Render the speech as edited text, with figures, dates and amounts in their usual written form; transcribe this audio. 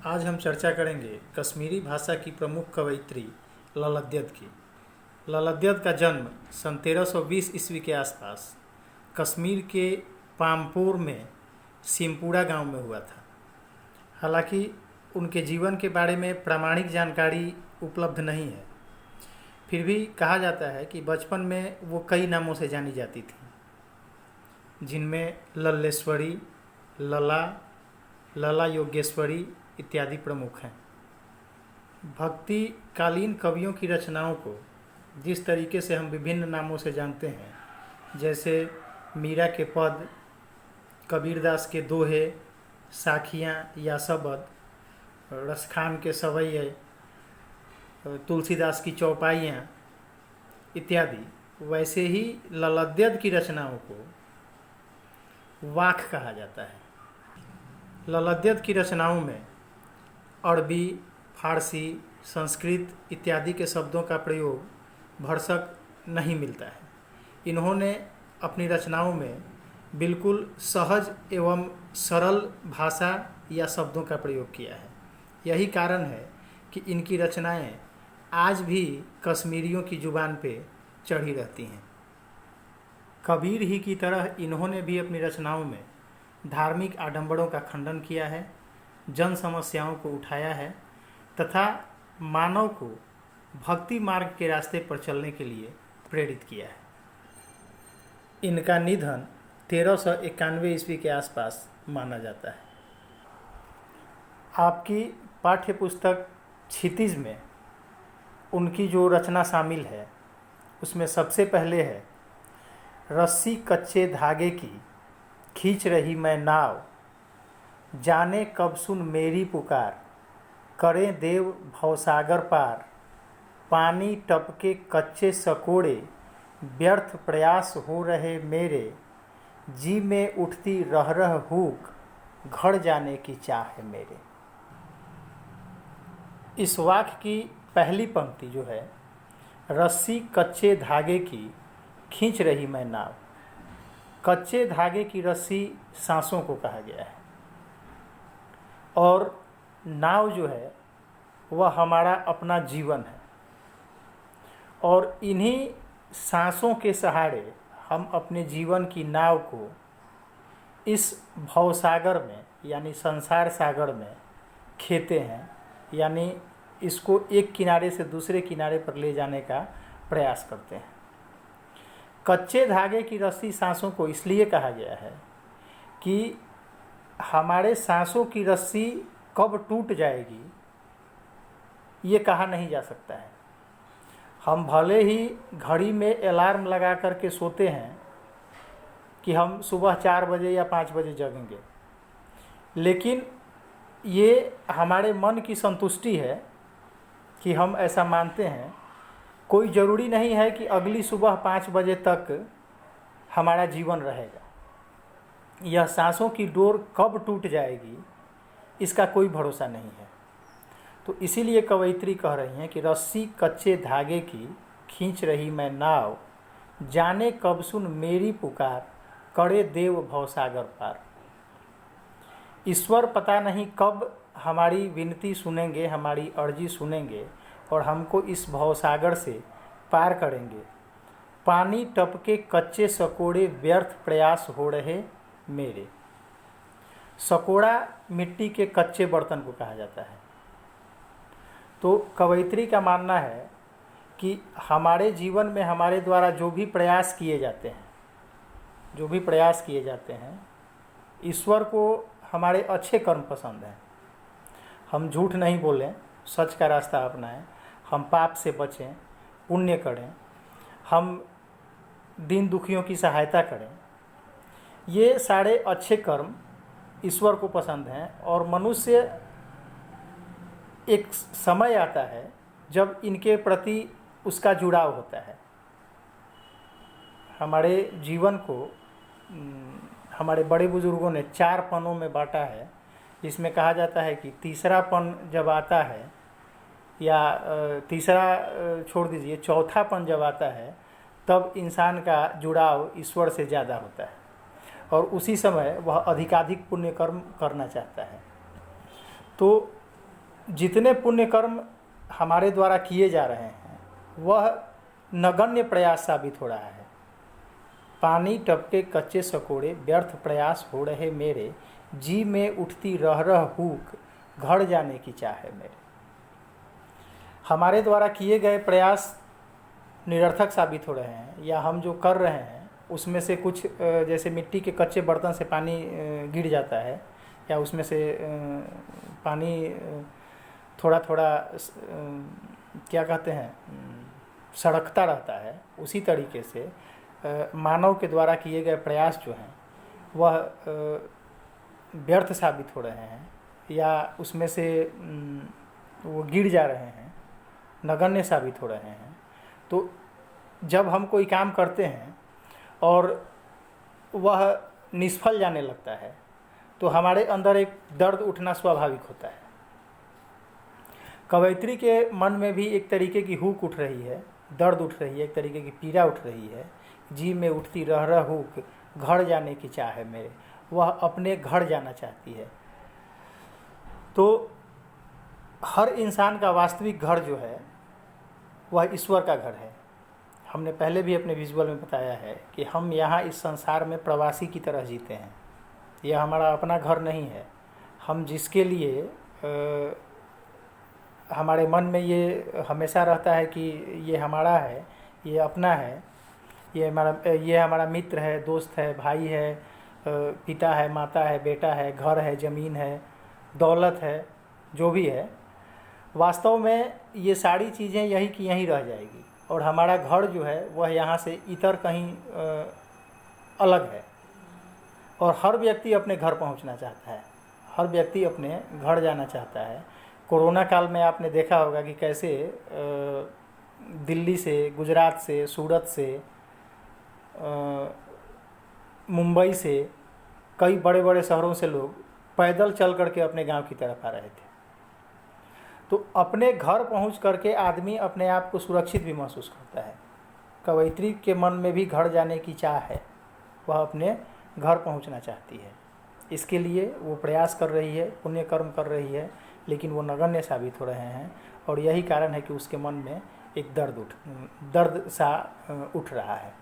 आज हम चर्चा करेंगे कश्मीरी भाषा की प्रमुख कवयित्री ललद्यद की। ललद्यद का जन्म सन 1320 ईस्वी के आसपास कश्मीर के पामपोर में सिमपुरा गांव में हुआ था। हालांकि उनके जीवन के बारे में प्रामाणिक जानकारी उपलब्ध नहीं है, फिर भी कहा जाता है कि बचपन में वो कई नामों से जानी जाती थी, जिनमें लल्लेश्वरी, लला, लला योगेश्वरी इत्यादि प्रमुख हैं। भक्ति कालीन कवियों की रचनाओं को जिस तरीके से हम विभिन्न नामों से जानते हैं, जैसे मीरा के पद, कबीरदास के दोहे, साखियाँ या शबद, रसखान के सवैये, तुलसीदास की चौपाइयाँ इत्यादि, वैसे ही ललद्यद की रचनाओं को वाक कहा जाता है। ललद्यद की रचनाओं में अरबी, फारसी, संस्कृत इत्यादि के शब्दों का प्रयोग भरसक नहीं मिलता है। इन्होंने अपनी रचनाओं में बिल्कुल सहज एवं सरल भाषा या शब्दों का प्रयोग किया है। यही कारण है कि इनकी रचनाएं आज भी कश्मीरियों की जुबान पे चढ़ी रहती हैं। कबीर ही की तरह इन्होंने भी अपनी रचनाओं में धार्मिक आडंबरों का खंडन किया है, जन समस्याओं को उठाया है तथा मानव को भक्ति मार्ग के रास्ते पर चलने के लिए प्रेरित किया है। इनका निधन 1391 ईस्वी के आसपास माना जाता है। आपकी पाठ्य पुस्तक क्षितिज में उनकी जो रचना शामिल है, उसमें सबसे पहले है, रस्सी कच्चे धागे की खींच रही मैं नाव, जाने कब सुन मेरी पुकार, करें देव भवसागर पार, पानी टपके कच्चे सकोड़े, व्यर्थ प्रयास हो रहे मेरे, जी में उठती रह रह हुक, घड़ जाने की चाह है मेरे। इस वाक्य की पहली पंक्ति जो है, रस्सी कच्चे धागे की खींच रही मैं नाव, कच्चे धागे की रस्सी सांसों को कहा गया है और नाव जो है वह हमारा अपना जीवन है, और इन्हीं सांसों के सहारे हम अपने जीवन की नाव को इस भवसागर में यानी संसार सागर में खेते हैं, यानी इसको एक किनारे से दूसरे किनारे पर ले जाने का प्रयास करते हैं। कच्चे धागे की रस्सी सांसों को इसलिए कहा गया है कि हमारे सांसों की रस्सी कब टूट जाएगी ये कहा नहीं जा सकता है। हम भले ही घड़ी में अलार्म लगा करके सोते हैं कि हम सुबह 4 बजे या 5 बजे जगेंगे, लेकिन ये हमारे मन की संतुष्टि है कि हम ऐसा मानते हैं। कोई ज़रूरी नहीं है कि अगली सुबह 5 बजे तक हमारा जीवन रहेगा। यह सांसों की डोर कब टूट जाएगी इसका कोई भरोसा नहीं है। तो इसीलिए कवयित्री कह रही हैं कि रस्सी कच्चे धागे की खींच रही मैं नाव, जाने कब सुन मेरी पुकार, करे देव भवसागर पार। ईश्वर पता नहीं कब हमारी विनती सुनेंगे, हमारी अर्जी सुनेंगे और हमको इस भवसागर से पार करेंगे। पानी टपके कच्चे सकोड़े, व्यर्थ प्रयास हो रहे मेरे। सकोड़ा मिट्टी के कच्चे बर्तन को कहा जाता है। तो कवयित्री का मानना है कि हमारे जीवन में हमारे द्वारा जो भी प्रयास किए जाते हैं, ईश्वर को हमारे अच्छे कर्म पसंद हैं। हम झूठ नहीं बोलें, सच का रास्ता अपनाएं, हम पाप से बचें, पुण्य करें, हम दीन दुखियों की सहायता करें। ये सारे अच्छे कर्म ईश्वर को पसंद हैं और मनुष्य एक समय आता है जब इनके प्रति उसका जुड़ाव होता है। हमारे जीवन को हमारे बड़े बुजुर्गों ने 4 पनों में बांटा है, जिसमें कहा जाता है कि तीसरा पन जब आता है, या तीसरा छोड़ दीजिए, चौथा पन जब आता है, तब इंसान का जुड़ाव ईश्वर से ज़्यादा होता है और उसी समय वह अधिकाधिक पुण्य कर्म करना चाहता है। तो जितने पुण्य कर्म हमारे द्वारा किए जा रहे हैं वह नगण्य प्रयास साबित हो रहा है। पानी टपके कच्चे सकोड़े, व्यर्थ प्रयास हो रहे मेरे, जी में उठती रह रह हूक, घर जाने की चाह है मेरे। हमारे द्वारा किए गए प्रयास निरर्थक साबित हो रहे हैं, या हम जो कर रहे हैं उसमें से कुछ जैसे मिट्टी के कच्चे बर्तन से पानी गिर जाता है, या उसमें से पानी थोड़ा थोड़ा क्या कहते हैं सड़कता रहता है, उसी तरीके से मानव के द्वारा किए गए प्रयास जो हैं वह व्यर्थ साबित हो रहे हैं, या उसमें से वो गिर जा रहे हैं, नगण्य साबित हो रहे हैं। तो जब हम कोई काम करते हैं और वह निष्फल जाने लगता है तो हमारे अंदर एक दर्द उठना स्वाभाविक होता है। कवयित्री के मन में भी एक तरीके की हुक उठ रही है, दर्द उठ रही है, एक तरीके की पीड़ा उठ रही है। जी में उठती रह रह हुक, घर जाने की चाह है मेरे। वह अपने घर जाना चाहती है। तो हर इंसान का वास्तविक घर जो है वह ईश्वर का घर है। हमने पहले भी अपने विजुअल में बताया है कि हम यहाँ इस संसार में प्रवासी की तरह जीते हैं। यह हमारा अपना घर नहीं है। हम जिसके लिए हमारे मन में ये हमेशा रहता है कि ये हमारा है, ये अपना है, ये हमारा मित्र है, दोस्त है, भाई है, पिता है, माता है, बेटा है, घर है, ज़मीन है, दौलत है, जो भी है, वास्तव में ये सारी चीज़ें यही की यहीं रह जाएगी। और हमारा घर जो है वह यहाँ से इतर कहीं अलग है। और हर व्यक्ति अपने घर पहुँचना चाहता है, हर व्यक्ति अपने घर जाना चाहता है। कोरोना काल में आपने देखा होगा कि कैसे दिल्ली से, गुजरात से, सूरत से, मुंबई से, कई बड़े बड़े शहरों से लोग पैदल चल करके अपने गांव की तरफ आ रहे थे। तो अपने घर पहुंच करके आदमी अपने आप को सुरक्षित भी महसूस करता है। कवयित्री के मन में भी घर जाने की चाह है, वह अपने घर पहुंचना चाहती है। इसके लिए वो प्रयास कर रही है, पुण्य कर्म कर रही है, लेकिन वो नगण्य साबित हो रहे हैं। और यही कारण है कि उसके मन में एक दर्द सा उठ रहा है।